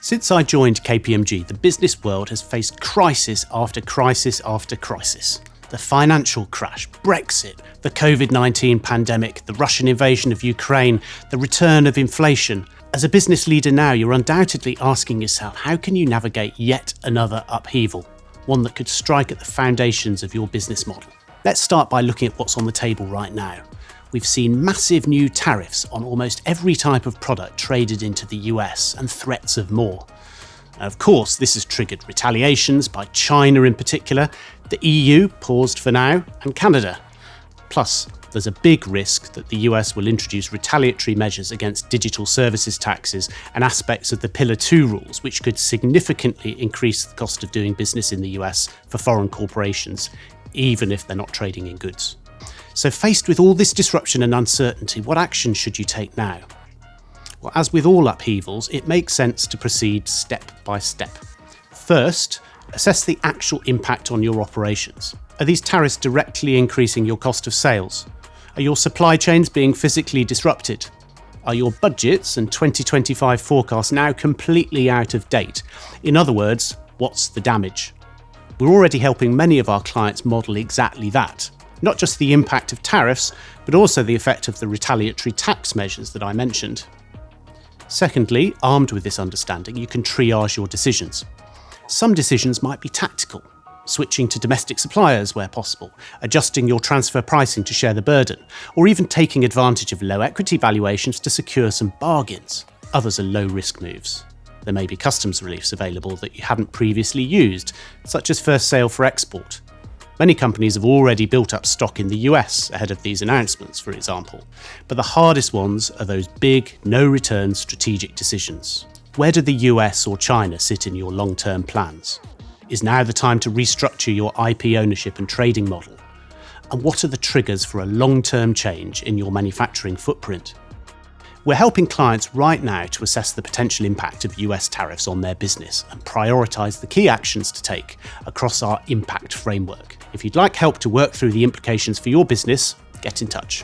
Since I joined KPMG, the business world has faced crisis after crisis after crisis. The financial crash, Brexit, the COVID-19 pandemic, the Russian invasion of Ukraine, the return of inflation. As a business leader now, you're undoubtedly asking yourself, how can you navigate yet another upheaval? One that could strike at the foundations of your business model. Let's start by looking at what's on the table right now. We've seen massive new tariffs on almost every type of product traded into the US and threats of more. Of course, this has triggered retaliations by China in particular, the EU paused for now, and Canada. Plus, there's a big risk that the US will introduce retaliatory measures against digital services taxes and aspects of the Pillar 2 rules, which could significantly increase the cost of doing business in the US for foreign corporations, even if they're not trading in goods. So faced with all this disruption and uncertainty, what action should you take now? Well, as with all upheavals, it makes sense to proceed step by step. First, assess the actual impact on your operations. Are these tariffs directly increasing your cost of sales? Are your supply chains being physically disrupted? Are your budgets and 2025 forecasts now completely out of date? In other words, what's the damage? We're already helping many of our clients model exactly that. Not just the impact of tariffs, but also the effect of the retaliatory tax measures that I mentioned. Secondly, armed with this understanding, you can triage your decisions. Some decisions might be tactical, switching to domestic suppliers where possible, adjusting your transfer pricing to share the burden, or even taking advantage of low equity valuations to secure some bargains. Others are low-risk moves. There may be customs reliefs available that you hadn't previously used, such as first sale for export. Many companies have already built up stock in the US ahead of these announcements, for example. But the hardest ones are those big, no-return strategic decisions. Where do the US or China sit in your long-term plans? Is now the time to restructure your IP ownership and trading model? And what are the triggers for a long-term change in your manufacturing footprint? We're helping clients right now to assess the potential impact of US tariffs on their business and prioritise the key actions to take across our impact framework. If you'd like help to work through the implications for your business, get in touch.